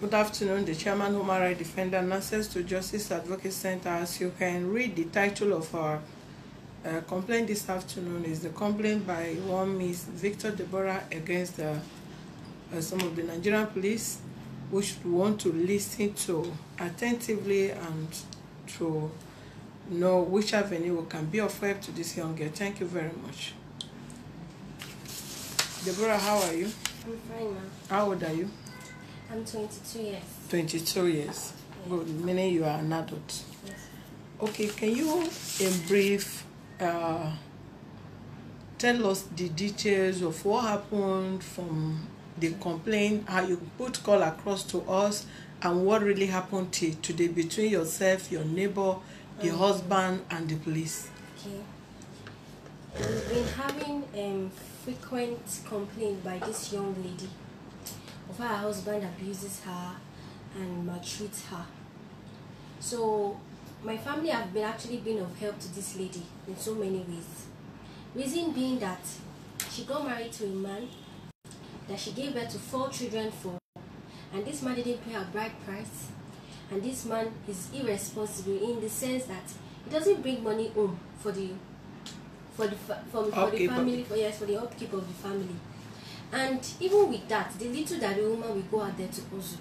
Good afternoon, the Chairman, Human Rights Defender, and Access to Justice Advocate Center. As you can read, the title of our complaint this afternoon is the complaint by one Ms. Victor Deborah against some of the Nigerian police, which we want to listen to attentively and to know which avenue can be of help to this young girl. Thank you very much. Deborah, how are you? I'm fine, ma'am. How old are you? I'm 22 years. 22 years. Yes. Good, meaning you are an adult. Yes. Okay, can you, in brief, tell us the details of what happened from the complaint, how you put call across to us, and what really happened today between yourself, your neighbor, the husband, and the police? Okay. We've been having frequent complaint by this young lady of how her husband abuses her and maltreats her. So my family have actually been of help to this lady in so many ways. Reason being that she got married to a man that she gave birth to 4 children for, and this man didn't pay her bride price, and this man is irresponsible in the sense that he doesn't bring money home for the family, for the upkeep of the family. And even with that, the little that the woman will go out there to hustle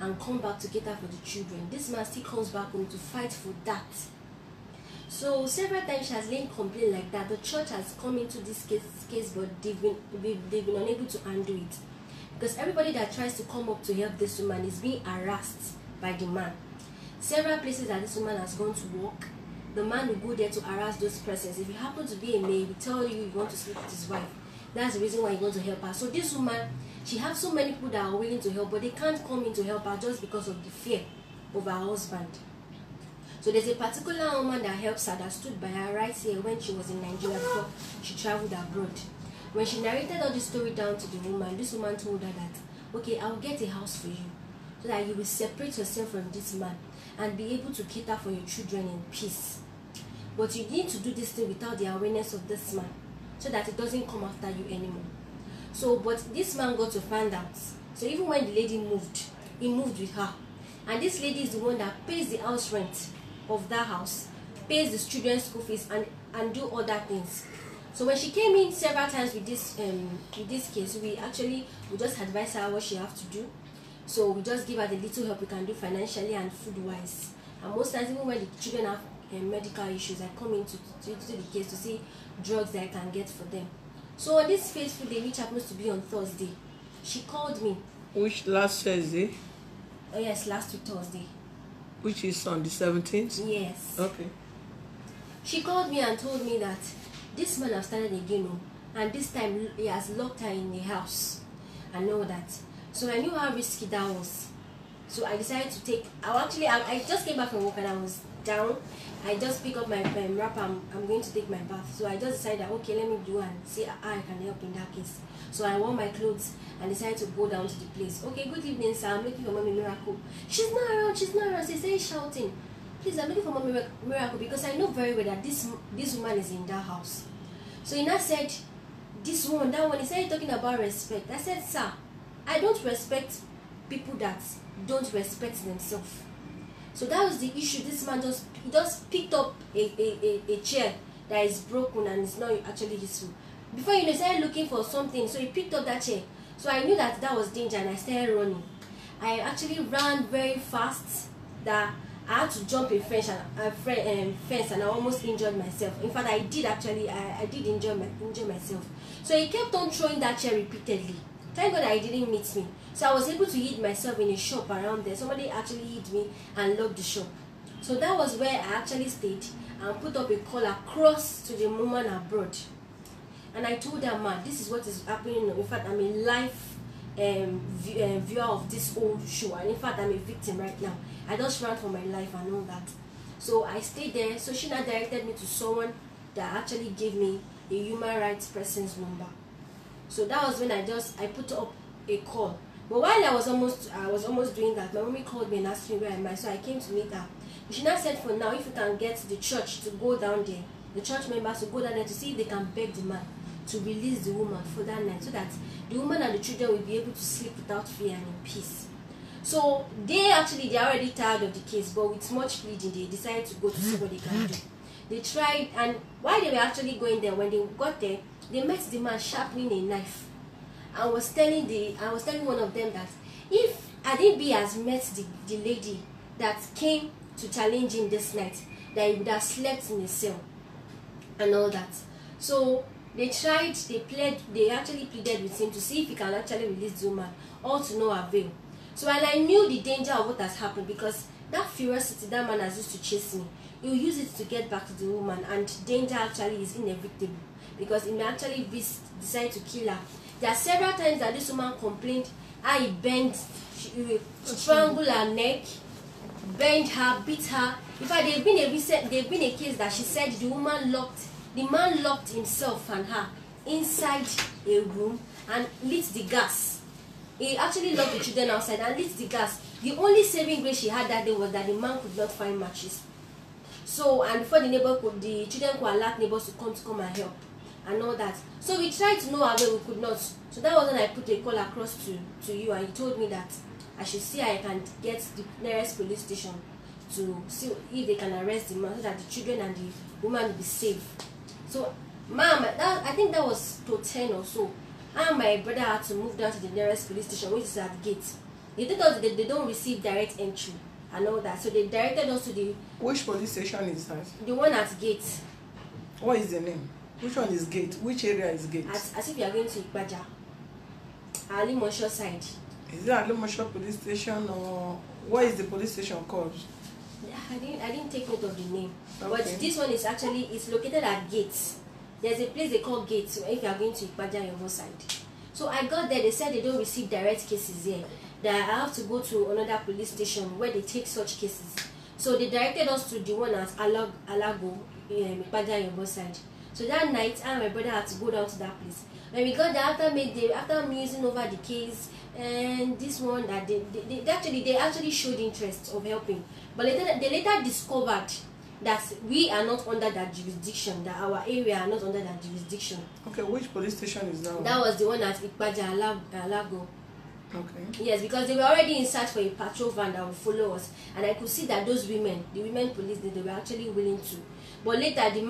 and come back to cater for the children, this man still comes back home to fight for that. So several times she has laid complaint like that. The church has come into this case, but they've been unable to handle it, because everybody that tries to come up to help this woman is being harassed by the man. Several places that this woman has gone to work, the man will go there to harass those persons. If you happen to be a maid, he will tell you you want to sleep with his wife. That's the reason why you want to help her. So this woman, she has so many people that are willing to help, but they can't come in to help her just because of the fear of her husband. So there's a particular woman that helps her, that stood by her right here when she was in Nigeria before she traveled abroad. When she narrated all the story down to the woman, this woman told her that, okay, I'll get a house for you so that you will separate yourself from this man and be able to cater for your children in peace. But you need to do this thing without the awareness of this man, so that it doesn't come after you anymore. So, but this man got to find out. So even when the lady moved, he moved with her. And this lady is the one that pays the house rent of that house, pays the children's school fees, and do other things. So when she came in several times with this case, we just advise her what she have to do. So we just give her the little help we can do financially and food-wise. And most times, even when the children have medical issues, I come into the case to see drugs that I can get for them. So on this fateful day, which happens to be on Thursday, she called me. Which last Thursday? Oh yes, last week Thursday. Which is on the 17th? Yes. Okay. She called me and told me that this man has started again, and this time he has locked her in the house and all that. So I knew how risky that was. So I decided to take. I just came back from work and I was down. I just pick up my wrapper. I'm going to take my bath. So I just decided that, okay, let me do and see how I can help in that case. So I wore my clothes and decided to go down to the place. Okay, good evening, sir. I'm looking for Mommy Miracle. She's not around. She's not around. She says shouting, please, I'm looking for Mommy Miracle, because I know very well that this woman is in that house. So he now said, this woman, that one. He started talking about respect. I said, sir, I don't respect people that don't respect themselves. So that was the issue. This man just picked up a chair that is broken and it's not actually useful. Before you know, he started looking for something, so he picked up that chair. So I knew that was danger and I started running. I actually ran very fast that I had to jump a fence and I almost injured myself. In fact, I did injure myself. So he kept on throwing that chair repeatedly. Thank God that he didn't meet me. So I was able to hid myself in a shop around there. Somebody actually hid me and locked the shop. So that was where I actually stayed and put up a call across to the woman abroad. And I told her, man, this is what is happening. In fact, I'm a live viewer of this whole show. And in fact, I'm a victim right now. I just ran for my life and all that. So I stayed there. So she now directed me to someone that actually gave me a human rights person's number. So that was when I put up a call. But while I was almost doing that, my mommy called me and asked me where am I. So I came to meet her. She now said, for now, if you can get the church to go down there, the church members to go down there to see if they can beg the man to release the woman for that night, so that the woman and the children will be able to sleep without fear and in peace. So they are already tired of the case, but with much pleading, they decided to go to see what they can do. They tried, and while they were actually going there, when they got there, they met the man sharpening a knife. I was telling one of them that if Adibi has met the lady that came to challenge him this night, that he would have slept in a cell and all that. So they tried, they actually pleaded with him to see if he can actually release the woman, all to no avail. So, and I knew the danger of what has happened, because that ferocity that man has used to chase me, he will use it to get back to the woman, and danger actually is inevitable, because he may actually decide to kill her. There are several times that this woman complained how he bent, strangled her neck, bent her, beat her. In fact, there's been a case that she said the man locked himself and her inside a room and lit the gas. He actually locked the children outside and lit the gas. The only saving grace she had that day was that the man could not find matches. So, and before the children could alert neighbors to come and help and all that. So we tried to know our way, we could not. So that was when I put a call across to you, and you told me that I should see how I can get the nearest police station to see if they can arrest the man, so that the children and the woman will be safe. So, ma'am, I think that was to 10 or so. And my brother had to move down to the nearest police station, which is at the gate. They told us that they don't receive direct entry and all that. So they directed us to the... Which police station is that? The one at gate. What is the name? Which one is gate? Which area is gate? As if you are going to Ikbaja. Ali Mosho side. Is it Ali Mosho police station, or what is the police station called? I didn't take note of the name. Okay. But this one is actually, it's located at Gates. There's a place they call Gates if you are going to Ikbaja your side. So I got there, they said they don't receive direct cases here. That I have to go to another police station where they take such cases. So they directed us to the one at Alago, Ikbaja your side. So that night, I and my brother had to go down to that place. When we got there, after musing over the case, and this one that they actually showed interest of helping, but they later discovered that we are not under that jurisdiction, that our area are not under that jurisdiction. Okay, which police station is that one? That was the one at Ikbaja Alago. Okay. Yes, because they were already in search for a patrol van that would follow us, and I could see that those women, the women police, they were actually willing to. But later, the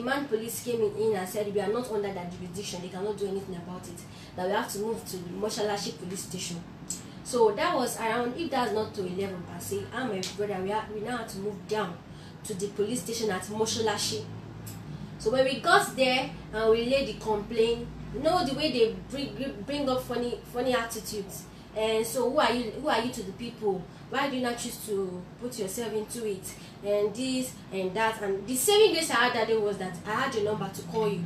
man police came in and said we are not under that jurisdiction, they cannot do anything about it, that we have to move to the Moshalashi police station. So that was around, if that's not to 11 per se, and my brother, we now had to move down to the police station at Moshalashi. So when we got there and we laid the complaint, you know the way they bring up funny attitudes. And so who are you to the people? Why do you not choose to put yourself into it? And this and that. And the saving grace I had that day was that I had your number to call you.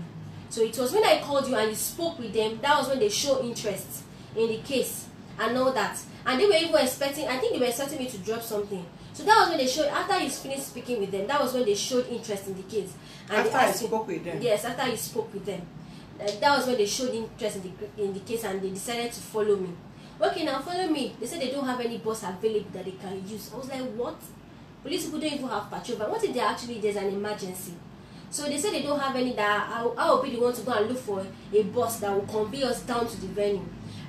So it was when I called you and you spoke with them, that was when they showed interest in the case and all that. And they were even expecting, I think they were expecting me to drop something. So that was when they showed, after you finished speaking with them, that was when they showed interest in the case. And after I spoke with them? Yes, after you spoke with them. That was when they showed interest in the case, and they decided to follow me. Okay, now follow me. They said they don't have any bus available that they can use. I was like, what? Police people don't even have patrol, but what if there's an emergency? So they said they don't have any, that I will be the one to go and look for a bus that will convey us down to the venue.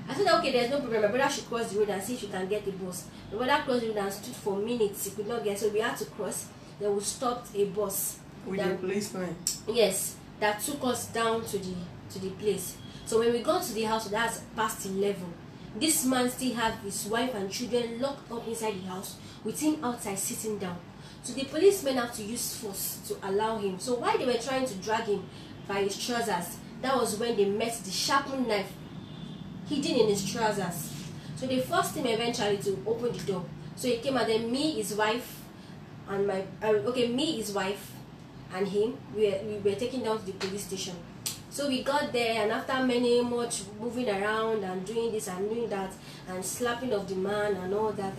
I said, okay, there's no problem. My brother should cross the road and see if she can get the bus. My brother crossed the road and stood for minutes. He could not get, so we had to cross. Then we stopped a bus. With the policeman? Yes, that took us down to the place. So when we got to the house, that's past 11. This man still had his wife and children locked up inside the house with him outside sitting down. So the policemen have to use force to allow him. So while they were trying to drag him by his trousers, that was when they met the sharpened knife hidden in his trousers. So they forced him eventually to open the door. So he came, and then me, his wife, and his wife and him, we were taken down to the police station. So we got there, and after much moving around and doing this and doing that and slapping of the man and all that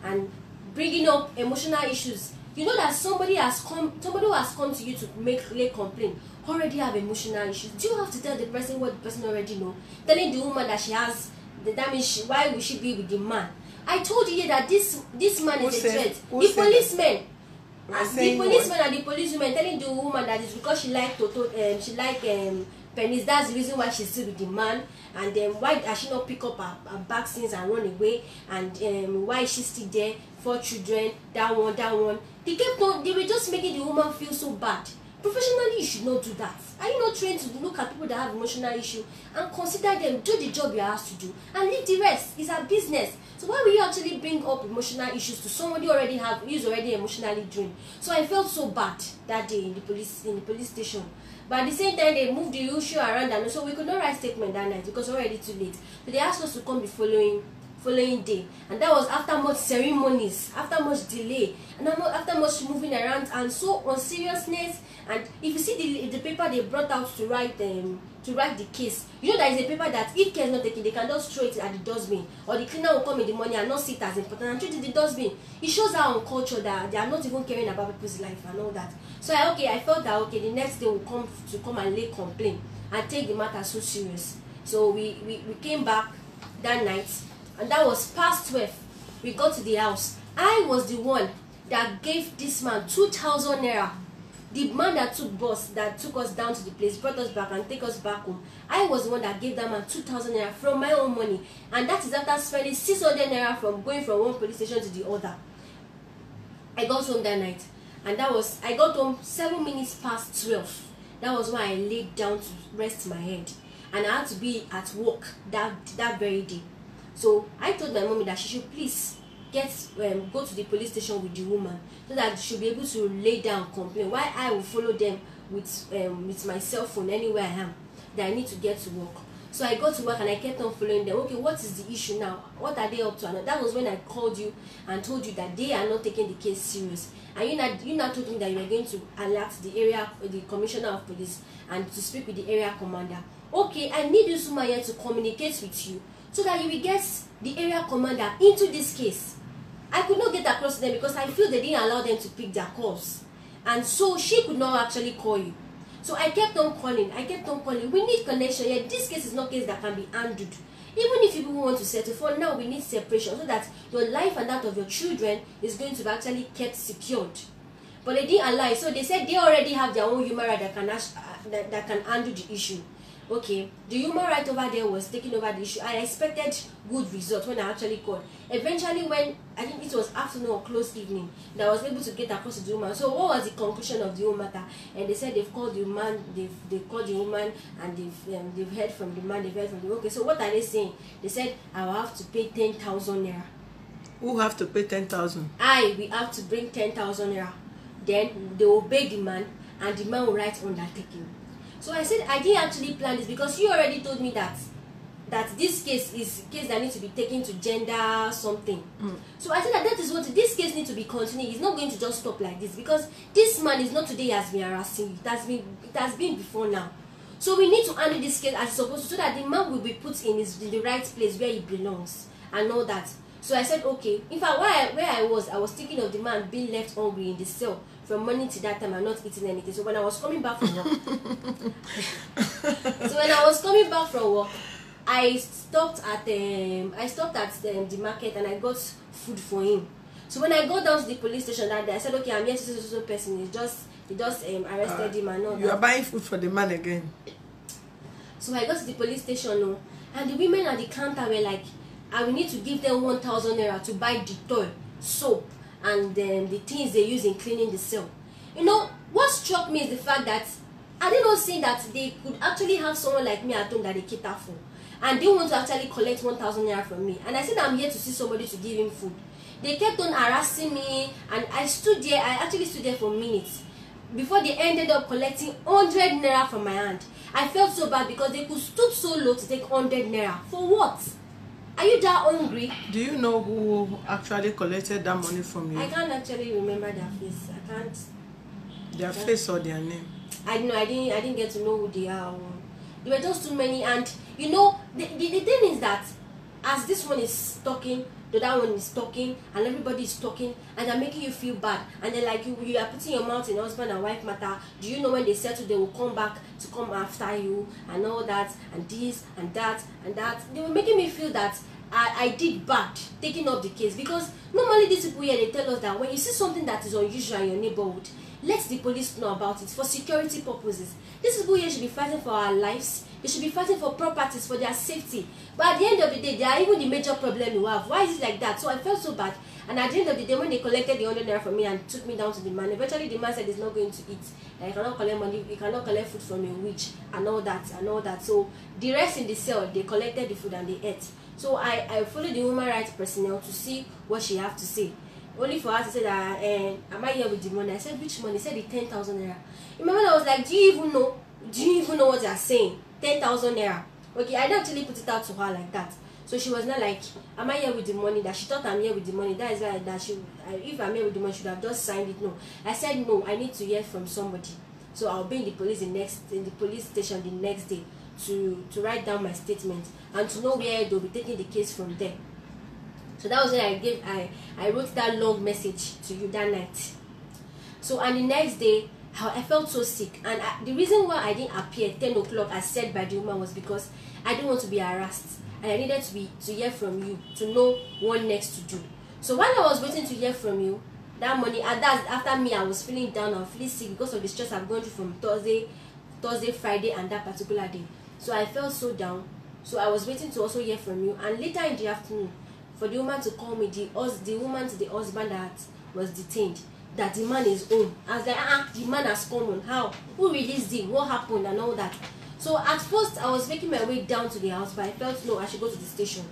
and bringing up emotional issues, you know that somebody who has come to you to lay complaint already have emotional issues. Do you have to tell the person what the person already know? Telling the woman that she has, that means why would she be with the man? I told you that this man is a threat. The policemen. The policeman and the policewoman telling the woman that it's because she liked Pennies, that's the reason why she's still with the man. And then why does she not pick up her bag things and run away? And why is she still there? 4 children, that one. They kept on, they were just making the woman feel so bad. Professionally, you should not do that. Are you not trained to look at people that have emotional issue and consider them, do the job you're asked to do, and leave the rest? It's a business. So why will you actually bring up emotional issues to somebody who's already emotionally drained? So I felt so bad that day in the police station. But at the same time, they moved the issue around, and so we could not write statement that night because it was already too late. So they asked us to come the following day, and that was after much ceremonies, after much delay, and after much moving around, and so on seriousness. And if you see the paper they brought out to write the case, you know there is a paper that if care is not taken, they can just throw it at the dustbin, or the cleaner will come in the morning and not see it as important and throw it in the dustbin. It shows our own culture that they are not even caring about people's life and all that. So I felt that the next day will come and lay complaint and take the matter so serious. So we came back that night, and that was past 12. We got to the house. I was the one that gave this man 2,000 naira. The man that took us down to the place, brought us back and take us back home. I was the one that gave that man 2,000 naira from my own money, and that is after spending 600 naira from going from one police station to the other. I got home that night, and I got home 7 minutes past 12. That was why I laid down to rest my head, and I had to be at work that very day. So I told my mommy that she should please go to the police station with the woman, so that she'll be able to lay down complain, while I will follow them with my cell phone anywhere I am, that I need to get to work. So I got to work and I kept on following them. Okay, what is the issue now? What are they up to? And that was when I called you and told you that they are not taking the case serious. And you now told me that you were going to alert the commissioner of police and to speak with the area commander. Okay, I need this woman here to communicate with you so that you will get the area commander into this case. I could not get across to them because I feel they didn't allow them to pick their calls, and so she could not actually call you. So I kept on calling. We need connection here. This case is not a case that can be handled. Even if people want to settle, for now we need separation so that your life and that of your children is going to be actually kept secured. But they didn't allow it. So they said they already have their own human right that can handle the issue. Okay, the human right over there was taking over the issue. I expected good results when I actually called. Eventually, when I think it was afternoon or close evening, that I was able to get across to the woman. So what was the conclusion of the whole matter? And they said they've called the man, they've called the woman, and they've heard from the man, they've heard from the. Okay, so what are they saying? They said I will have to pay 10,000 naira. Who have to pay 10,000? We have to bring 10,000 naira. Then they will obey the man, and the man will write undertaking. So I said I didn't actually plan this because you already told me that this case is a case that needs to be taken to gender something. So I said that is what this case needs to be continued. It's not going to just stop like this because this man is not today has been harassing you. It has been before now. So we need to handle this case as it's supposed to, so that the man will be put in the right place where he belongs and all that. So I said okay. In fact, where I was thinking of the man being left hungry in the cell from morning to that time and not eating anything. So when I was coming back from work, I stopped at the market and I got food for him. So when I got down to the police station that day, I said, okay, I'm here to see this person. He just arrested him and all that. You are buying food for the man again. So I got to the police station and the women at the counter were like, I will need to give them 1,000 naira to buy Dettol, soap, and the things they use in cleaning the cell. You know, what struck me is the fact that I did not see that they could actually have someone like me at home that they cater for. And they want to actually collect 1,000 naira from me. And I said I'm here to see somebody to give him food. They kept on harassing me, and I actually stood there for minutes before they ended up collecting 100 naira from my hand. I felt so bad because they could stoop so low to take 100 naira. For what? Are you that hungry? Do you know who actually collected that money from you? I can't actually remember their face. Their face or their name? I didn't get to know who they are. There were just too many, and you know the thing is that as this one is talking, the other one is talking, and everybody is talking, and they're making you feel bad, and they're like you are putting your mouth in husband and wife matter. Do you know when they settle they will come back to come after you and all that and this and that and that? They were making me feel that I did bad taking up the case, because normally these people here, they tell us that when you see something that is unusual in your neighborhood, let the police know about it for security purposes. These people here should be fighting for our lives. They should be fighting for properties, for their safety. But at the end of the day, they are even the major problem you have. Why is it like that? So I felt so bad. And at the end of the day, when they collected the 100 naira from me and took me down to the man, eventually the man said he's not going to eat. That he cannot collect money, he cannot collect food from a witch and all that. So the rest in the cell, they collected the food and they ate. So I followed the human rights personnel to see what she have to say. Only for her to say that, am I here with the money? I said, which money? He said the 10,000 naira. In my mind, I was like, do you even know? Do you even know what they are saying? 10,000 naira. Okay, I didn't actually put it out to her like that. So she was not like, am I here with the money? That she thought I'm here with the money. That is why that if I'm here with the money, should have just signed it. No, I said no. I need to hear from somebody. So I'll be in the police in the police station the next day to write down my statement and to know where they'll be taking the case from there. So that was when I wrote that long message to you that night. So and the next day, I felt so sick, and the reason why I didn't appear 10 o'clock as said by the woman was because I didn't want to be harassed, and I needed to hear from you to know what next to do. So while I was waiting to hear from you, that morning, and that after me, I was feeling down, I was feeling sick because of the stress I've gone through from Thursday, Friday, and that particular day. So I felt so down. So I was waiting to also hear from you, and later in the afternoon, for the woman to call me, the woman to the husband that was detained, that the man is home. I was like, the man has come on. How? Who released him? What happened? And all that. So at first, I was making my way down to the house, but I felt no, I should go to the station.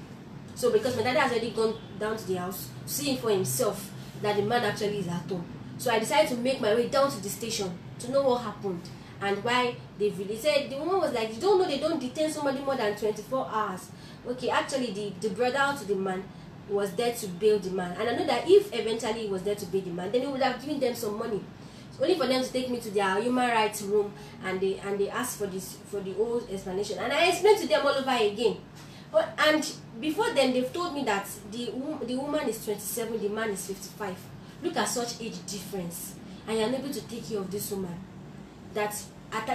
So because my daddy has already gone down to the house, seeing for himself that the man actually is at home. So I decided to make my way down to the station to know what happened and why they released. The woman was like, you don't know they don't detain somebody more than 24 hours. Okay, actually the brother to the man was there to bail the man, and I know that if eventually he was there to bail the man, then he would have given them some money. It's only for them to take me to their human rights room and they asked for the whole explanation, and I explained to them all over again. And before then, they've told me that the woman is 27, the man is 55. Look at such age difference, and you're unable to take care of this woman. That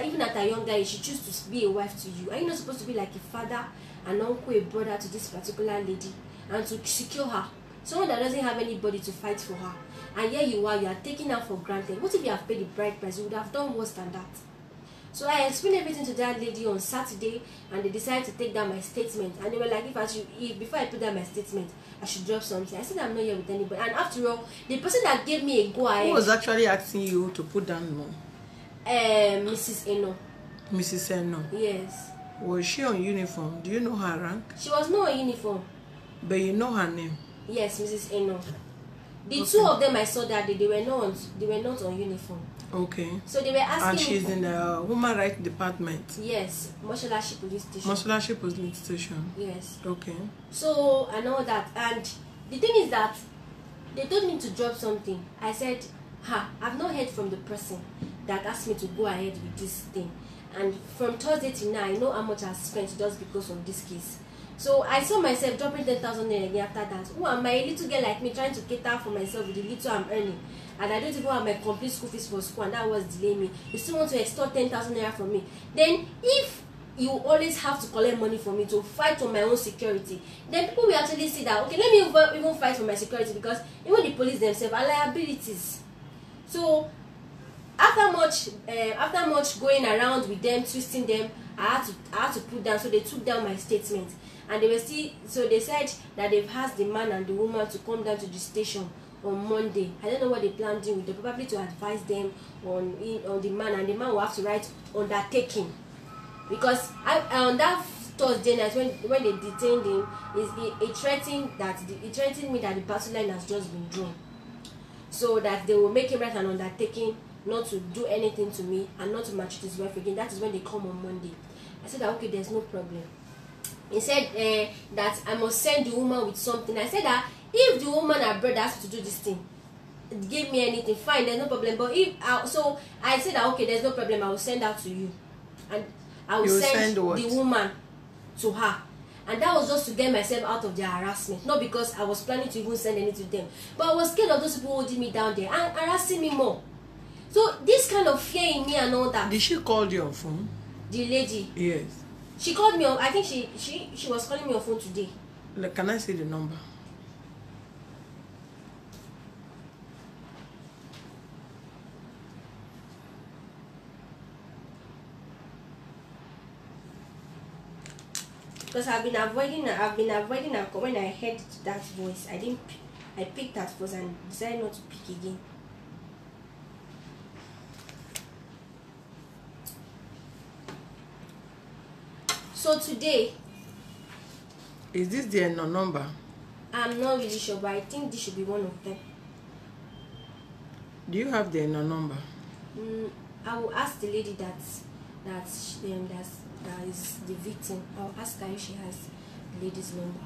even at a younger age, she chooses to be a wife to you. Are you not supposed to be like a father, an uncle, a brother to this particular lady, and to secure her? Someone that doesn't have anybody to fight for her, and here you are taking her for granted. What if you have paid the bride price? You would have done worse than that. So I explained everything to that lady on Saturday, and they decided to take down my statement. And they were like, before I put down my statement, I should drop something. I said I'm not here with anybody. And after all, the person that gave me a go ahead. Who was actually asking you to put down more? Mrs. Eno. Mrs. Eno. Yes. Was she on uniform? Do you know her rank? She was not on uniform. But you know her name? Yes, Mrs. Eno. The two of them I saw that day, they were not on uniform. Okay. So they were asking. And she's in the Human Rights Department. Yes, Moshalashi Police Station. Moshalashi Police Station. Yes. Okay. So I know that, and the thing is that they told me to drop something. I said, I've not heard from the person that asked me to go ahead with this thing. And from Thursday till now, I know how much I spent just because of this case. So I saw myself dropping 10,000 naira again after that. Who am I, a little girl like me, trying to cater for myself with the little I'm earning? And I don't even have my complete school fees for school, and that was delaying me. You still want to extort 10,000 naira from me? Then if you always have to collect money from me to fight for my own security, then people will actually see that, okay, let me even fight for my security, because even the police themselves are liabilities. So after much going around with them, twisting them, I had to put down. So they took down my statement, and they were still. So they said that they've asked the man and the woman to come down to the station on Monday. I don't know what they plan to do. They probably to advise them on the man, and the man will have to write undertaking, because on that Thursday night when they detained him, he threatened me that the battle line has just been drawn, so that they will make him write an undertaking not to do anything to me and not to maltreat his wife again. That is when they come on Monday. I said that okay, there's no problem. He said that I must send the woman with something. I said that if the woman abroad has to do this thing, give me anything, fine, there's no problem. But so I said that okay, there's no problem, I will send her to you, and I will send the woman to her. And that was just to get myself out of their harassment, not because I was planning to even send anything to them, but I was scared of those people holding me down there and harassing me more. So this kind of fear in me and all that. Did she call you on phone? The lady? Yes. She called me on, I think she was calling me on phone today. Like, can I see the number? Because I've been avoiding her. When I heard that voice, I picked that voice and decided not to pick again. So today, is this the number? I'm not really sure, but I think this should be one of them. Do you have the number? I will ask the lady that is the victim. I'll ask her if she has the lady's number.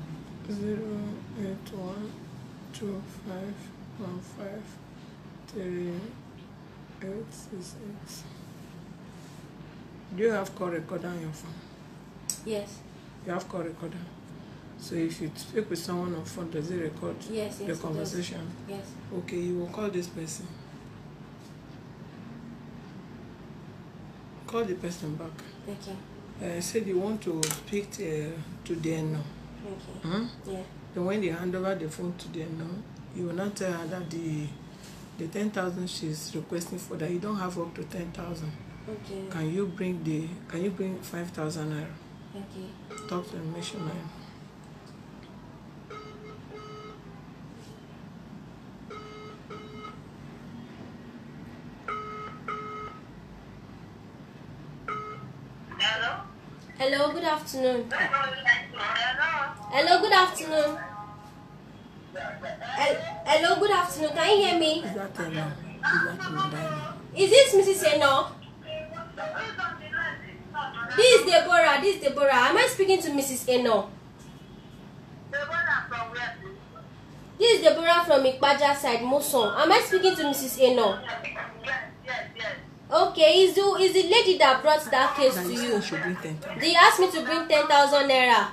08125153868. Do you have call recorder on your phone? Yes. You have call recorder. So if you speak with someone on phone, does it record the conversation? Yes. Okay, you will call this person. Call the person back. Okay. Said you want to speak to the no. Okay. Yeah. Then when they hand over the phone to the no, you will not tell her that the 10,000 she's requesting for, that you don't have up to 10,000. Okay. Can you bring 5,000 naira? Okay. Talk to the missionary. Hello, good afternoon. Hello, good afternoon. Hello, good afternoon. Can you hear me? Is that Eno? Is that Madina? Is this Mrs. Eno? This is Deborah. Am I speaking to Mrs. Eno? This is Deborah from Ikpaja side, Moson. Am I speaking to Mrs. Eno? Yes. Okay, is the lady that brought that case to you? They asked me to bring 10,000 naira.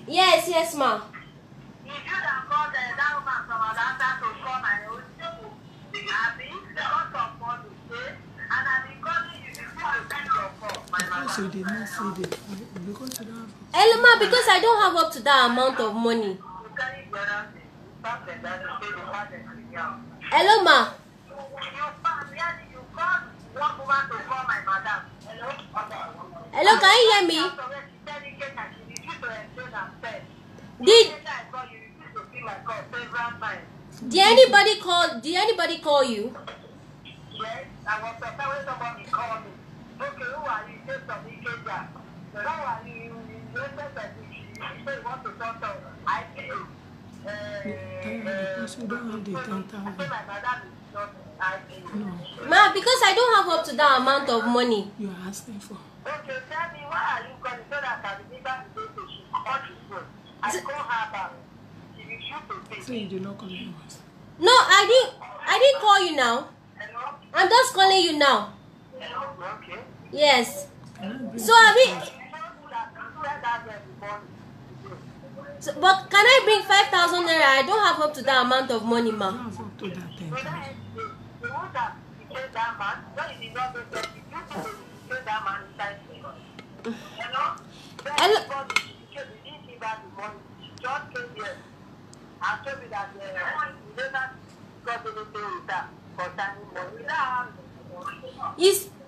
Yes, ma. So you did not see the because you don't have. Hello, ma, because I don't have up to that amount of money. Hello, ma. Hello, can you hear me? Did anybody call you? Yes, I was surprised when somebody called me. Okay, who are you? Say from Ikeja. Who are you? You say you want to talk to I pay. Because you don't have the 10,000. No. Ma, because I don't have up to that amount of money. You are asking for. Okay, tell me why are you calling so that I can remember the day she called you. I call her back. She refused to pay. So you did not call me. No, I didn't call you now. Hello? I'm just calling you now. Hello? Okay. Yes. So but can I bring 5,000 naira? I don't have up to that amount of money, ma. You have up to that 10,000.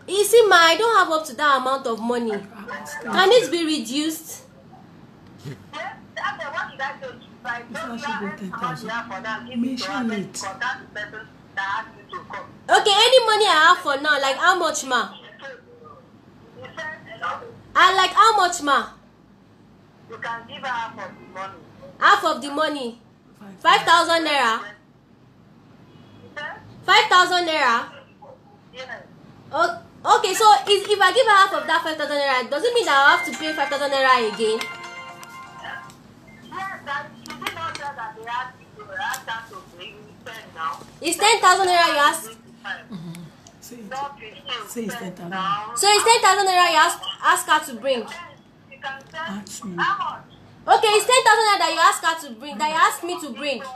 You see, ma, I don't have up to that amount of money. Can it be reduced? Mention it. Okay, any money I have for now, like how much, ma? I like how much, ma? You can give her half of the money. Half of the money. 5,000 naira. 5,000 naira. Yes. Okay, so if I give her half of that 5,000 naira, does it mean that I have to pay 5,000 naira again? Yes, that she did not tell that they asked you to ask her to bring 10 now. It's 10,000 naira you ask. Say it's 10,000. So it's 10,000 naira you ask her to bring. You can tell Ask me. how much? Okay, it's 10,000 naira that you ask her to bring, that you ask me to bring. It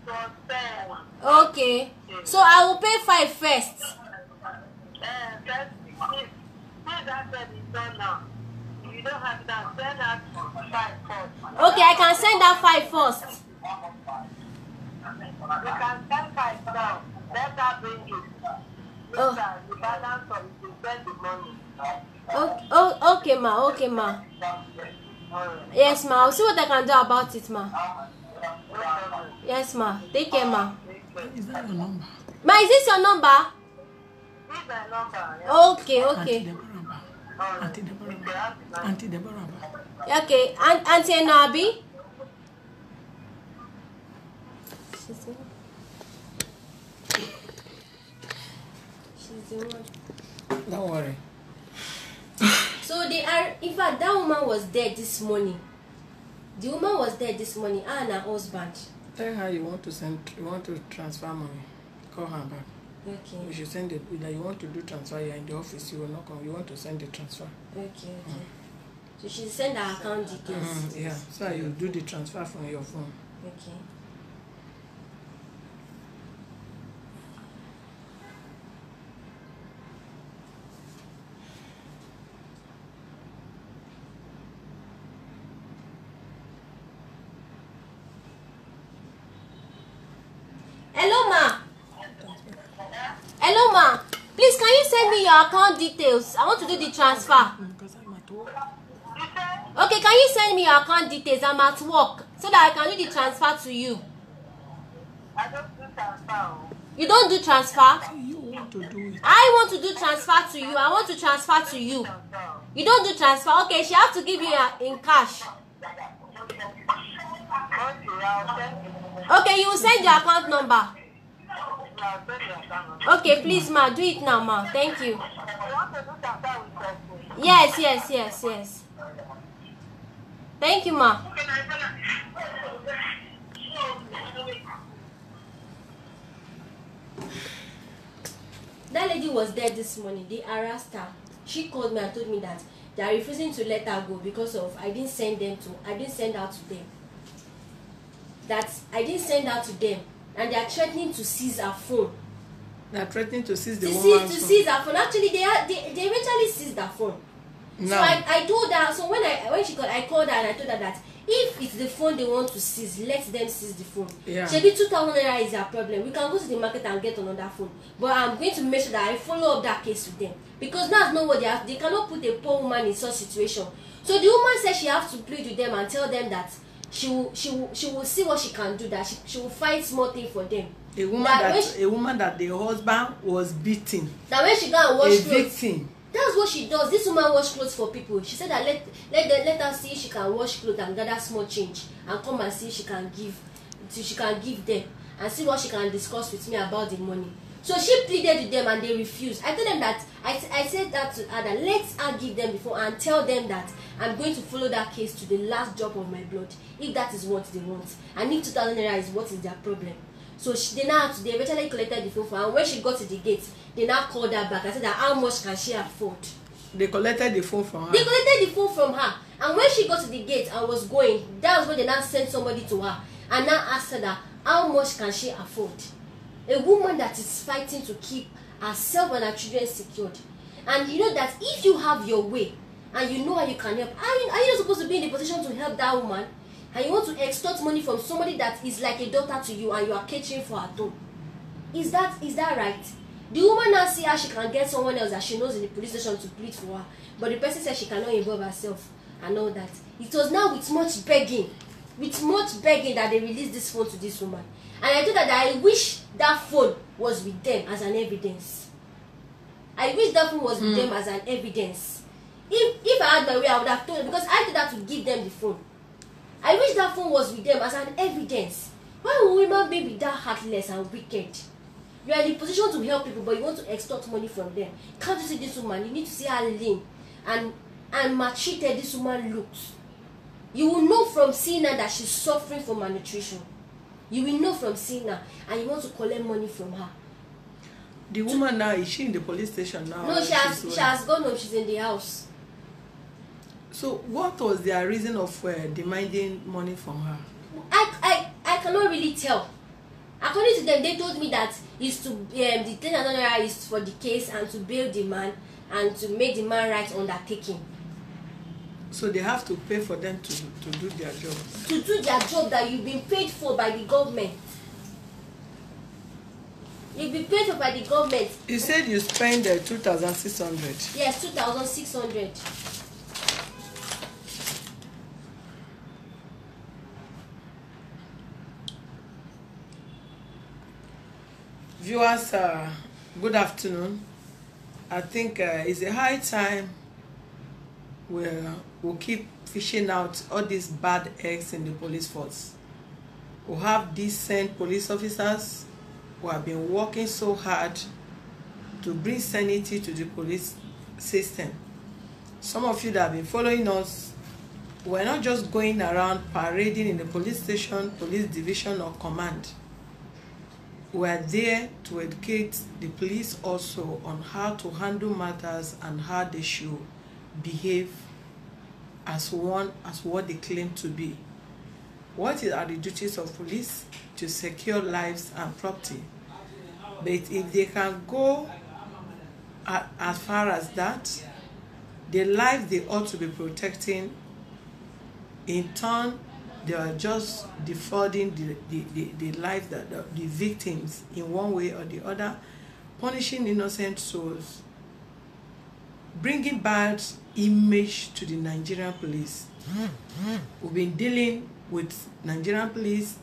was 10. Okay, so I will pay 5 first. That said is done now. If you don't have it, then send that 5 first. Okay, I can send that 5 first. You can send 5 now. Let her bring it. Oh. The balance of it, you send the money. Okay, ma. Okay, ma. Yes, ma. I'll see what I can do about it, ma. Yes, ma. Take care, ma. Is that your number? Ma, is this your number? This is my number. Yeah. Okay, okay. Auntie Deborah. Okay, Auntie Nabi. She's the one. Don't worry. So they are. In fact, that woman was there this morning. The woman was there this morning, and her husband. Tell her you want to transfer money. Call her back. Okay. You should send it. That you want to do transfer. You're in the office. You will not come. You want to send the transfer. Okay. So she send her account details. Yeah. So you do the transfer from your phone. Okay. Hello, ma. Hello, ma. Please, can you send me your account details? I want to do the transfer. Because I'm at work. Okay, can you send me your account details? I'm at work so that I can do the transfer to you. I don't do transfer. You don't do transfer? You want to do it. I want to do transfer to you. I want to transfer to you. You don't do transfer? Okay, she has to give you in cash. Okay, you will send your account number. Okay, please, ma, do it now, ma. Thank you. Yes. Thank you, ma. That lady was there this morning. They harassed her. She called me and told me that they are refusing to let her go because of I didn't send her to them. That I didn't send her to them, and they are threatening to seize her phone. They are threatening to seize the woman's phone. Seize her phone. Actually, they eventually seized her phone. No. So I told her. So when she called, I called her and I told her that if it's the phone they want to seize, let them seize the phone. Yeah. Maybe 2,000 naira is their problem. We can go to the market and get another phone. But I'm going to make sure that I follow up that case with them, because that's not what they have. They cannot put a poor woman in such situation. So the woman said she has to plead with them and tell them that she will see what she can do. That she will find small thing for them. A woman that the husband was beating. That when she go and wash clothes. Victim. That's what she does. This woman wash clothes for people. She said that let her see if she can wash clothes and gather small change and come and see if she can give them and see what she can discuss with me about the money. So she pleaded with them and they refused. I told them that I said that to her, that let her give them before and tell them that I'm going to follow that case to the last drop of my blood if that is what they want, and if 2,000 naira is what is their problem. So they eventually collected the phone for her, and when she got to the gate, they now called her back and said that how much can she afford. They collected the phone from her. They collected the phone from her, and when she got to the gate and was going, that was when they now sent somebody to her and now asked her that how much can she afford. A woman that is fighting to keep herself and her children secured. And you know that if you have your way and you know how you can help, are you not supposed to be in a position to help that woman? And you want to extort money from somebody that is like a daughter to you and you are catering for her too? Is that right? The woman now see how she can get someone else that she knows in the police station to plead for her, but the person said she cannot involve herself and all that. It was now with much begging that they released this phone to this woman. And I told her that I wish that phone was with them as an evidence. I wish that phone was with them as an evidence. If I had my way, I would have told her, because I told her to give them the phone. I wish that phone was with them as an evidence. Why would women be that heartless and wicked? You are in the position to help people, but you want to extort money from them. Can't you see this woman? You need to see how lean and maltreated this woman looks. You will know from seeing her that she's suffering from malnutrition. You will know from seeing her, and you want to collect money from her. The woman now, is she in the police station now? No, she has gone home. She's in the house. So what was their reason of demanding money from her? I cannot really tell. According to them, they told me that is to the 10,000 naira is for the case and to bail the man and to make the man right undertaking. So they have to pay for them to do their job. To do their job that you've been paid for by the government. You've been paid for by the government. You said you spent 2,600. Yes, 2,600. Viewers, good afternoon. I think it's a high time we'll keep fishing out all these bad eggs in the police force. We'll have decent police officers who have been working so hard to bring sanity to the police system. Some of you that have been following us, we're not just going around parading in the police station, police division or command. We're there to educate the police also on how to handle matters and how they should behave as what they claim to be. What are the duties of police? To secure lives and property. But if they can go as far as that, the life they ought to be protecting, in turn, they are just defrauding the life that the victims in one way or the other, punishing innocent souls, bringing bad image to the Nigerian police. We've been dealing with Nigerian police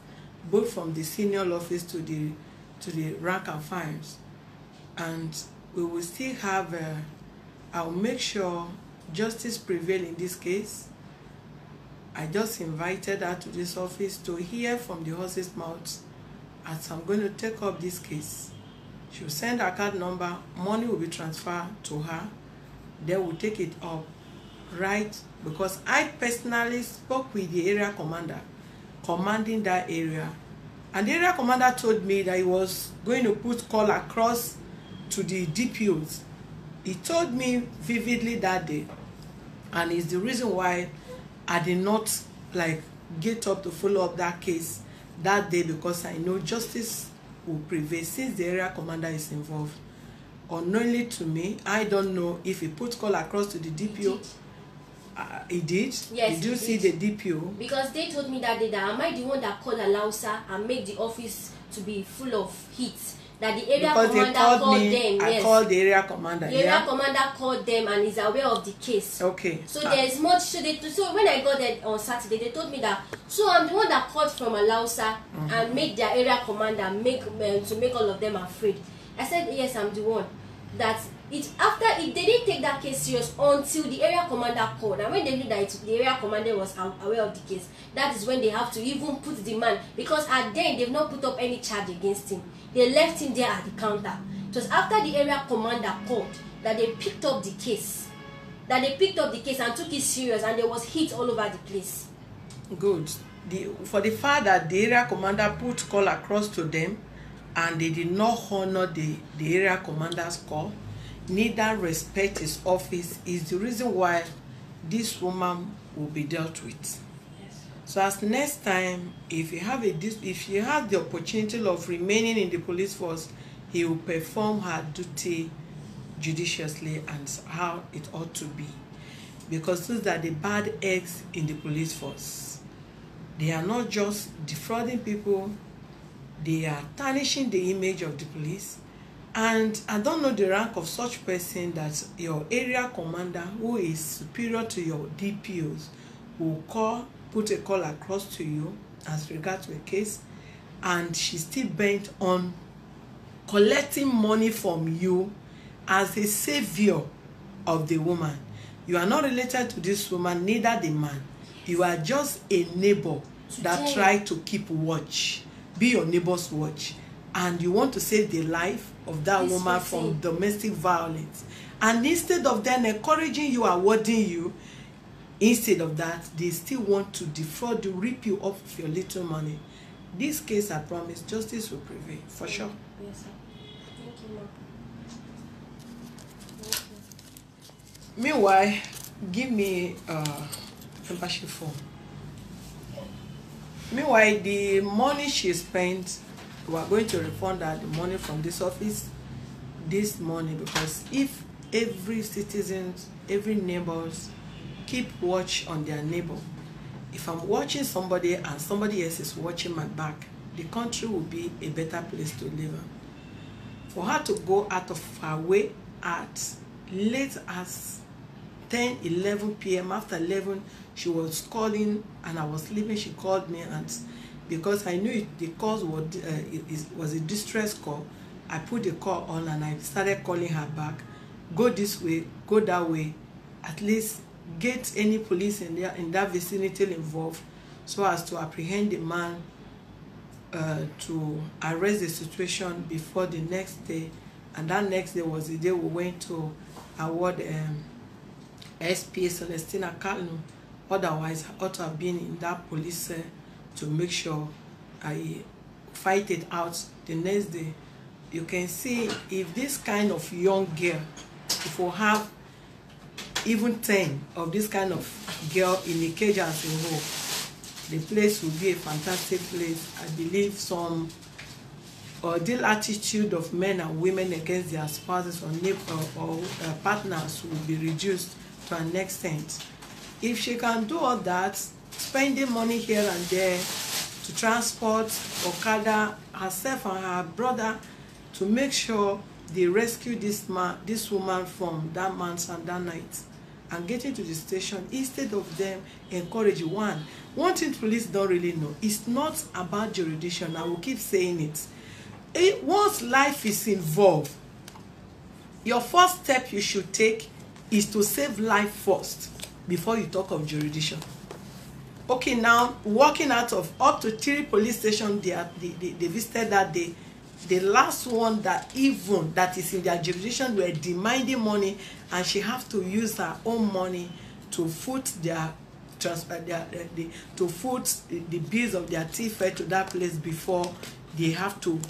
both from the senior office to the rank and files, and we will still have I'll make sure justice prevail in this case. I just invited her to this office to hear from the horse's mouth as I'm going to take up this case. She'll send her card number, money will be transferred to her, then we'll take it up, right? Because I personally spoke with the area commander commanding that area, and the area commander told me that he was going to put call across to the DPOs. He told me vividly that day, and it's the reason why I did not get up to follow up that case that day, because I know justice will prevail since the area commander is involved. Unknowingly to me, I don't know if he put call across to the DPO. He did? Yes. Did you see the DPO? Because they told me that day that am I the one that called Alausa and make the office to be full of heat? That the area because commander called them. I called the area commander. The area commander called them and is aware of the case. Okay. So there's much. So when I got there on Saturday, they told me that. So I'm the one that called from Alausa and made their area commander to make all of them afraid. I said yes, I'm the one. That they didn't take that case serious until the area commander called, and when they knew that the area commander was aware of the case, that is when they have to even put the man, because at then they've not put up any charge against him. They left him there at the counter. It was after the area commander called that they picked up the case. And took it serious, and there was heat all over the place. Good. For the fact that the area commander put call across to them and they did not honor the area commander's call, neither respect his office, is the reason why this woman will be dealt with. Yes. So as next time, if you have the opportunity of remaining in the police force, he will perform her duty judiciously and how it ought to be. Because those are the bad eggs in the police force. They are not just defrauding people, they are tarnishing the image of the police. And I don't know the rank of such person that your area commander, who is superior to your DPOs, will put a call across to you as regards to a case, and she's still bent on collecting money from you as a savior of the woman. You are not related to this woman, neither the man. You are just a neighbor that try to keep watch. Be your neighbor's watch. And you want to save the life of that woman from domestic violence. And instead of them encouraging you, awarding you, instead of that, they still want to defraud you, rip you off of your little money. This case, I promise, justice will prevail, for sure. Yes, sir. Thank you, ma'am. Meanwhile, give me membership form. Meanwhile, the money she spent, we are going to refund her the money from this office this morning, because if every citizen, every neighbors keep watch on their neighbor, if I'm watching somebody and somebody else is watching my back, the country will be a better place to live in. For her to go out of her way at late as 10, 11 p.m. After 11, she was calling and I was sleeping. She called me, and because I knew the call was a distress call, I put the call on and I started calling her back. Go this way, go that way. At least get any police in that vicinity involved so as to apprehend the man, to arrest the situation before the next day. And that next day was the day we went to award SPA Celestina Kanu. Otherwise, I ought to have been in that police to make sure I fight it out the next day. You can see if this kind of young girl, if we have even 10 of this kind of girl in the cage as a whole, the place will be a fantastic place. I believe some ordeal attitude of men and women against their spouses or partners will be reduced to an extent. If she can do all that, spending money here and there to transport Okada, herself and her brother, to make sure they rescue this woman from that man's and that night, and getting to the station, instead of them encouraging one thing police don't really know, it's not about jurisdiction. I will keep saying it. Once life is involved, your first step you should take is to save life first before you talk of jurisdiction. Okay, now walking out of up to 3 police stations they visited that day, the last one that is in their jurisdiction were demanding money, and she have to use her own money to foot the bills of their tea fare to that place before they have to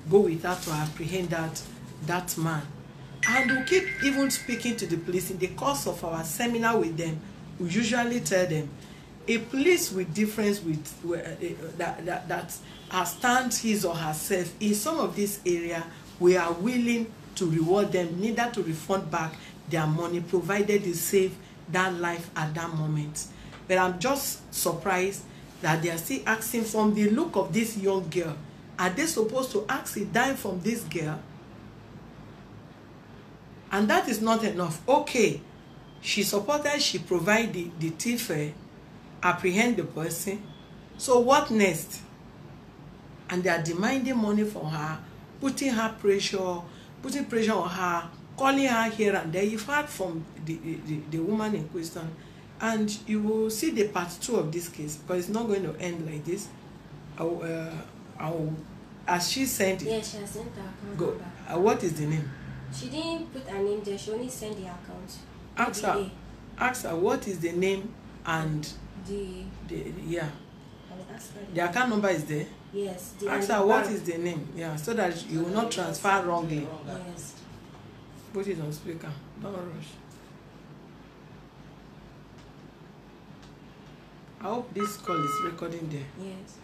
go with her to apprehend that man. And we keep even speaking to the police. In the course of our seminar with them, we usually tell them, a police with difference that has stand his or herself in some of this area, we are willing to reward them, neither to refund back their money, provided they save that life at that moment. But I'm just surprised that they are still asking, from the look of this young girl, are they supposed to ask a dime from this girl? And that is not enough. Okay, she supported, she provided the thief, apprehend the person. So what next? And they are demanding money from her, putting pressure on her, calling her here and there. You've heard from the woman in question, and you will see the part 2 of this case, because it's not going to end like this. As she sent it. Yes, she has sent her account go. number. What is the name? She didn't put her name there. She only sent the account. Ask her what is the name and yeah. I'll ask her. The account number is there. Yes. Ask her what is the name. Yeah, so that you will not transfer wrongly. Yes. Put it on speaker. Don't rush. I hope this call is recording there. Yes.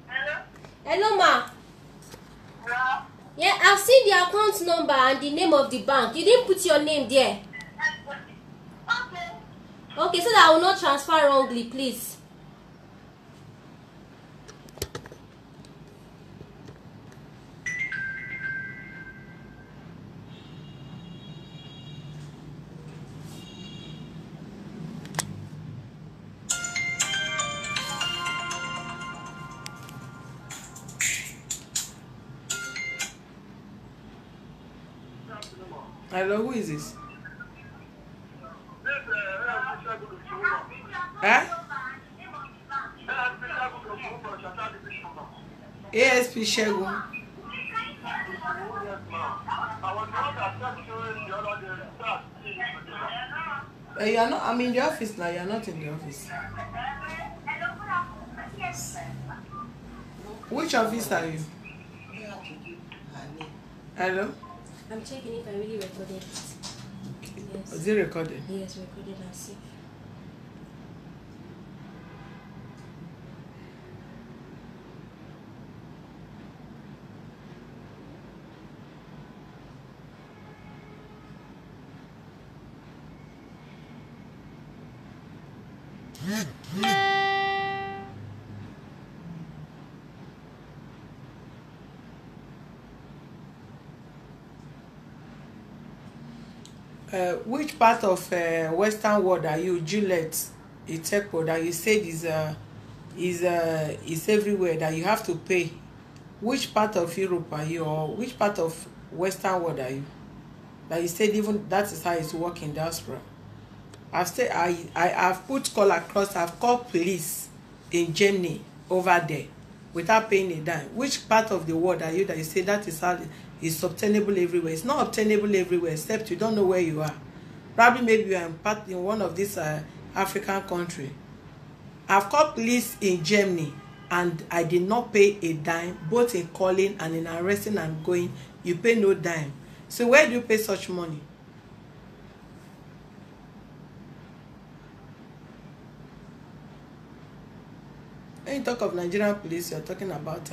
Hello? Hello, ma. Hello? Yeah, I've seen the account number and the name of the bank. You didn't put your name there. Okay. Okay, so that I will not transfer wrongly, please. Hello, who is this? ASP Shegun. You are not. I'm in the office now. You are not in the office. Which office are you? Hello? I'm checking if I really recorded it. Yes. Is it recorded? Yes, recorded and safe. Which part of Western world are you, Juliet? Itekpo, that you said is everywhere, that you have to pay which part of Europe are you, or which part of Western world are you? Like you said, even that is how it's working in diaspora. I've put call across, I've called police in Germany over there without paying a dime. Which part of the world are you that you say that is how it's obtainable everywhere? It's not obtainable everywhere except you don't know where you are. Probably maybe you are in one of these African country. I've called police in Germany and I did not pay a dime, both in calling and in arresting and going. You pay no dime. So where do you pay such money? When you talk of Nigerian police, you're talking about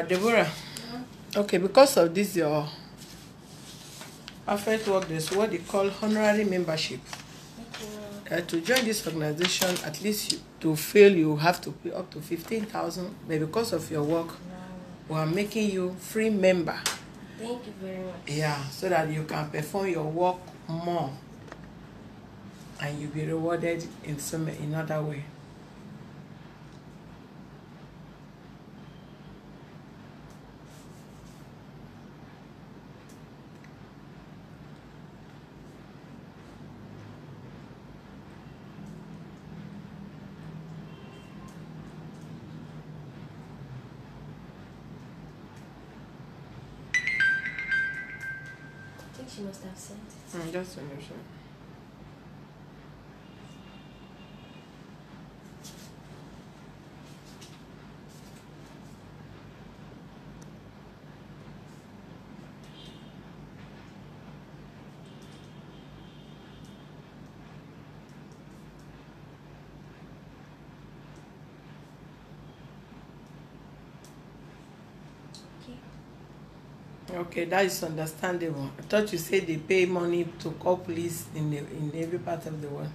Deborah. Okay, because of this your perfect work, there's what they call honorary membership. To join this organization, at least to fail, you have to pay up to 15,000. But because of your work, we are making you free member. Thank you very much. Yeah, so that you can perform your work more, and you'll be rewarded in another way. I think she must have sent it. Just to make sure. Okay, that is understandable. I thought you said they pay money to call police in every part of the world.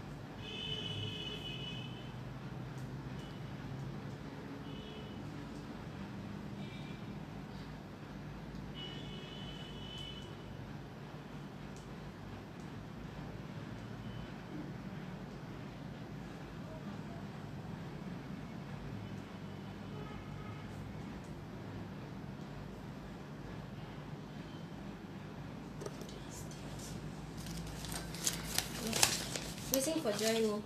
Waiting for joining.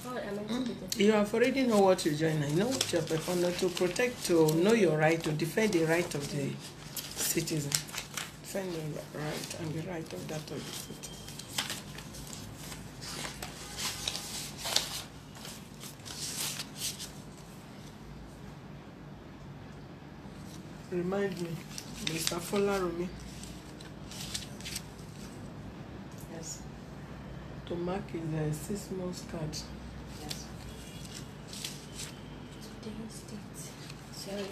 How am I to do this? You have already know what you join. You know what you're performing to protect, to know your right, to defend the right of the citizen. Defend the right and the right of that of the citizen. Remind me, Mr. Folarumi. Yes. To mark his 6 months card. Yes. Today's date. Sorry.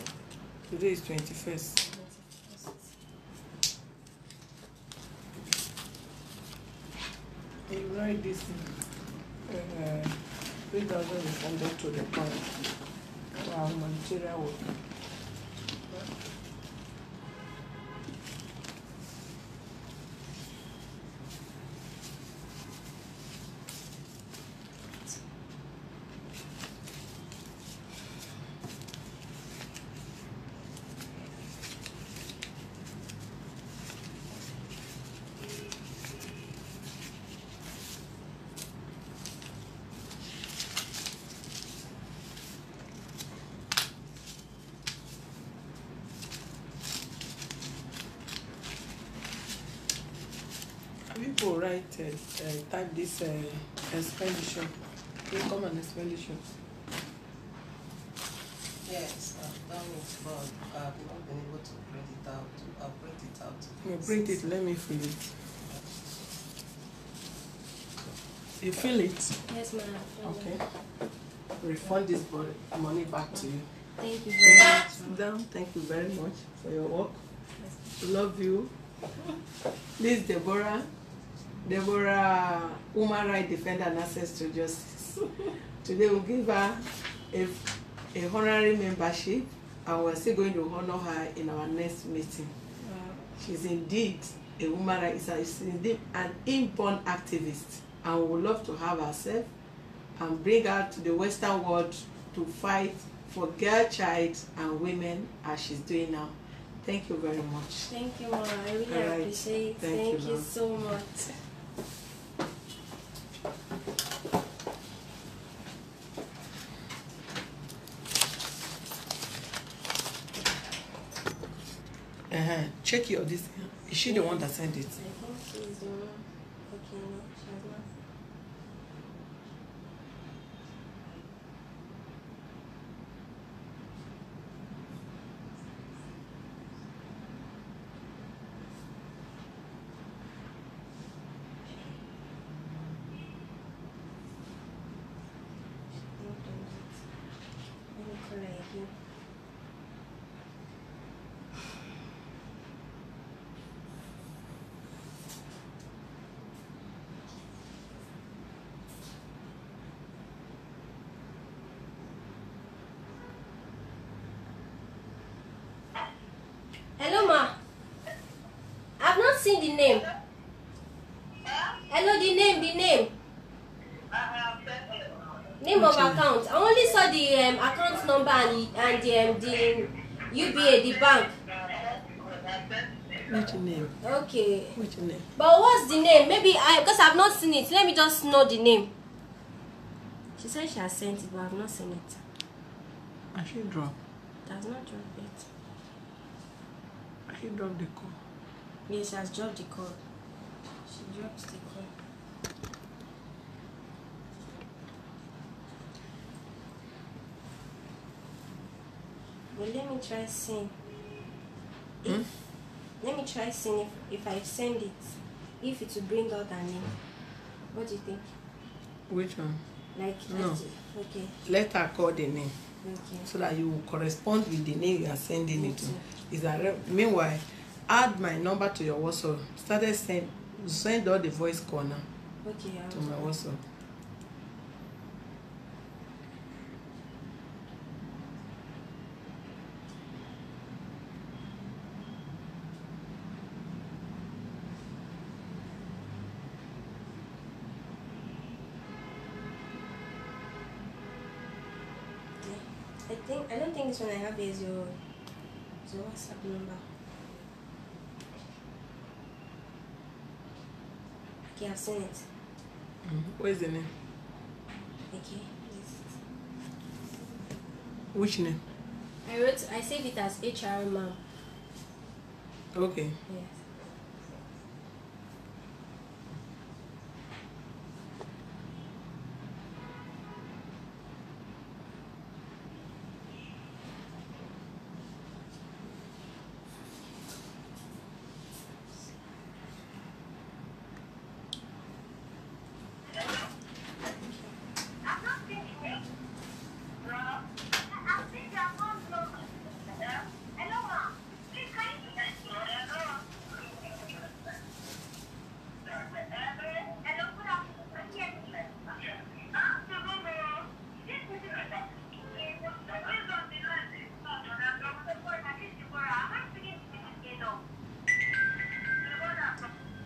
Today is 21st. 21st. You write this 3,000 refunded to the bank for our humanitarian work. People write, type this expenditure, income and expenditure. Yes, I've done it, but I've not been able to print it out. I'll print it out. You print it, let me feel it. You feel it? Yes, ma'am. Okay. Refund this money back to you. Thank you very much. Sit down. Thank you very much for your work. Love you. This is Deborah, human rights defender and access to justice. Today we'll give her a a honorary membership, and we're still going to honor her in our next meeting. Wow. She's indeed a woman rights, she's indeed an inborn activist, and we would love to have herself and bring her to the Western world to fight for girl, child, and women as she's doing now. Thank you very much. Thank you, Mama. I really All right. appreciate it. Thank Thank you, you so much. Check your this. Is she the one that sent it? I think she's the one. Okay, no, she has not. Let me call her again. Hello, Ma. I've not seen the name. Hello, the name. Name of account. I only saw the account number and the UBA, the bank. What's your name? Okay. What's your name? But what's the name? Maybe because I've not seen it. Let me just know the name. She said she has sent it, but I've not seen it. I should drop. It has not dropped yet. I should drop the call. Yes, she has dropped the call. She dropped the call. But let me try seeing. Let me try seeing if I send it, if it will bring out her name. What do you think? Which one? Like, No. Okay. Let her call the name Okay. so that you will correspond with the name you are sending it to. Okay. Is that meanwhile, add my number to your WhatsApp. Send all the voice call now Okay. I'll to do my that. WhatsApp. I don't think this one I have is your WhatsApp number. Okay, I've seen it. Where's the name? Okay. Yes. Which name? I saved it as HR ma'am. Okay. Yes.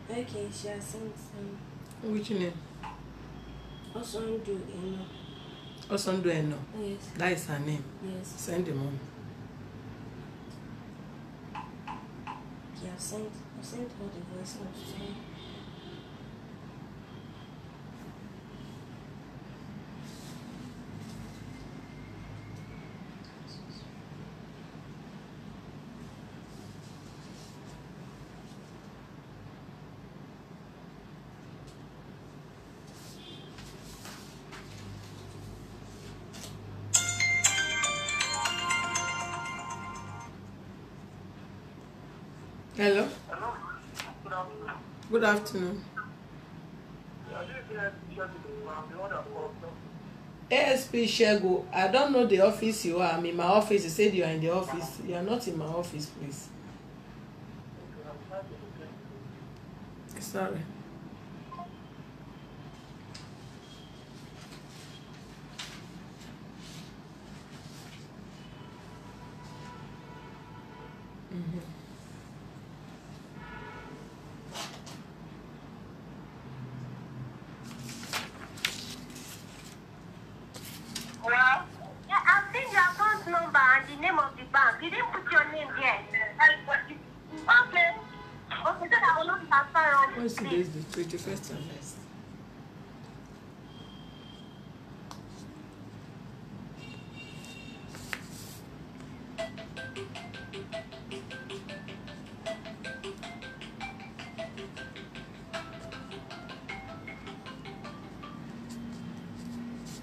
Okay, she has sent some. Which name? Also do enough. Osundu Eno. Yes. That is her name. Yes. Send the money. Okay, I've sent all the voice notes to her. Hello. Hello. Good afternoon. Good afternoon. I didn't say I should the one that called. ASP Shego, I don't know the office you are. I'm in my office. You said you are in the office. You are not in my office, please. Sorry. Well, yeah, I've seen your account number and the name of the bank. You didn't put your name there. Okay. Okay, so that I will not transfer on. What's today's the 21st?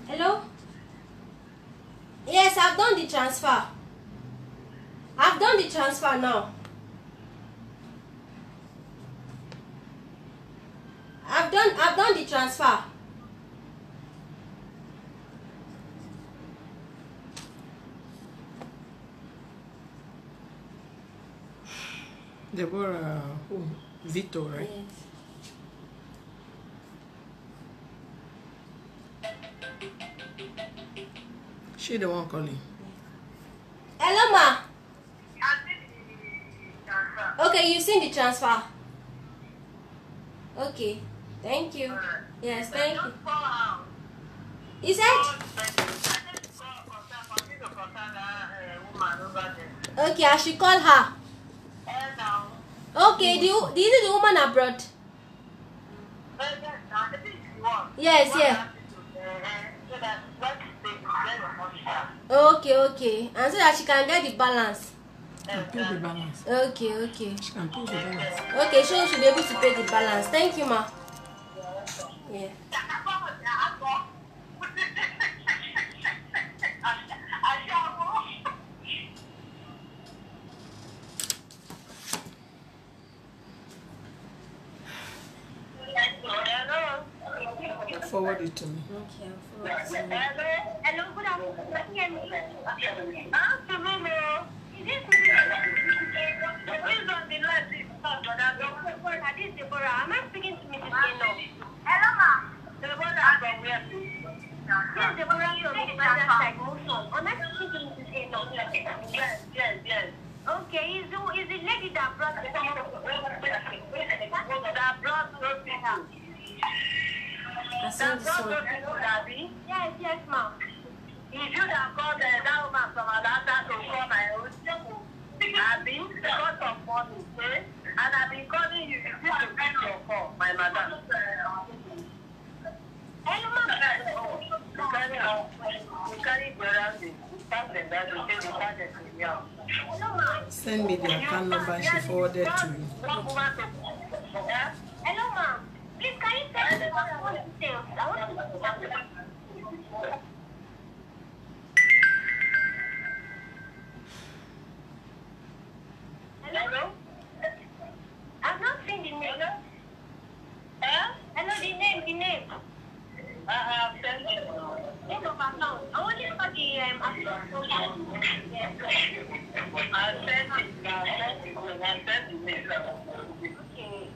Hello? Yes, I've done the transfer. I've done the transfer now. I've done the transfer. Deborah, who? Victor, right? Yes. She the one calling. Hello, ma. I did the transfer. Okay, you've seen the transfer. Okay, thank you. Yes, thank you. Just call out. Is that? I just call contact that woman over there. Okay, I should call her. And now, Okay, is it the woman abroad? I think you want. Yes, yeah. So that what they get your money back. Okay. And so that she can get the balance. She can pay the balance. Okay. She can pay the balance. Okay, so she'll be able to pay the balance. Thank you, ma. Yeah. Forward it to me. Okay, I'll forward it to you. Hello, good afternoon. Can you hear me? Afternoon, is this please on the line, please? This is Deborah. Am I speaking to Mrs. Keno? Hello, ma. Deborah from where? Yes, Deborah from the other side, Mosul. Am I speaking to Mrs. Keno? Yes. Okay, is the lady that brought the that brought the I sent this one. Yes, ma'am. If you have called that woman from Atlanta to call my own, I've been because of money, okay? And I've been calling you. You need to pick your call, my madam. Hello, ma'am. You carry the around the family that you say the father is young. Hello, ma'am. Send me the account number and she forwarded to you. Hello, ma'am. Please, can you tell me what details? I want to Hello? I've not seen the name. Hello, the name. I have sent it. Name of account. I want you to put the account. I sent the name. Okay.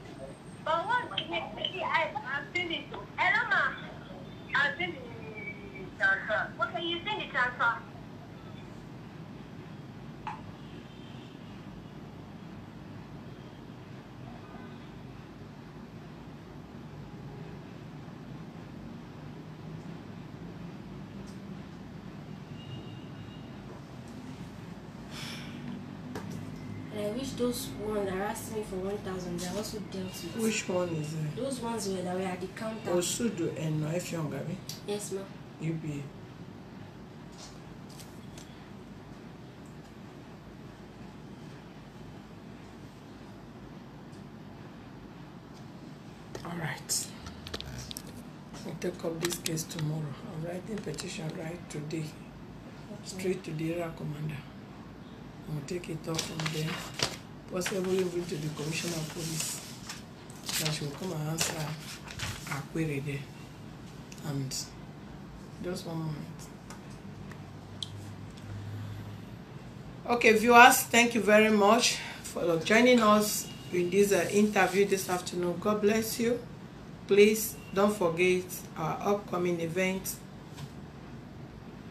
But what the name? I've seen it. Hello, ma. I've seen the transfer. Okay, you've seen the transfer. And I wish those ones that asked me for 1,000 they also dealt with. Which one is it? Those ones that were at the counter. Osudu and Efiongabi? Yes, ma'am. UBA. Alright. I'll take up this case tomorrow. I'm writing petition right today. Straight to the area commander. I'll take it up from there. Possibly even to the commissioner of police. That she will come and answer our query there. And just 1 moment. Okay, viewers, thank you very much for joining us in this interview this afternoon. God bless you. Please don't forget our upcoming event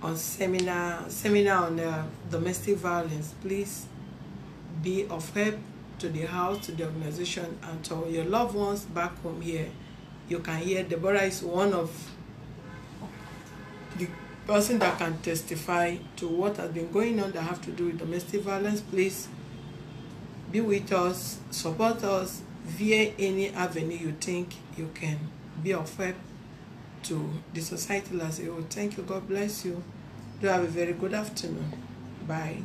on seminar on domestic violence. Please be of help to the house, to the organization, and to your loved ones back home here. You can hear Deborah is one of the person that can testify to what has been going on that have to do with domestic violence. Please be with us, support us via any avenue you think you can be of help to the society as a whole. Thank you. God bless you. Do have a very good afternoon. Bye.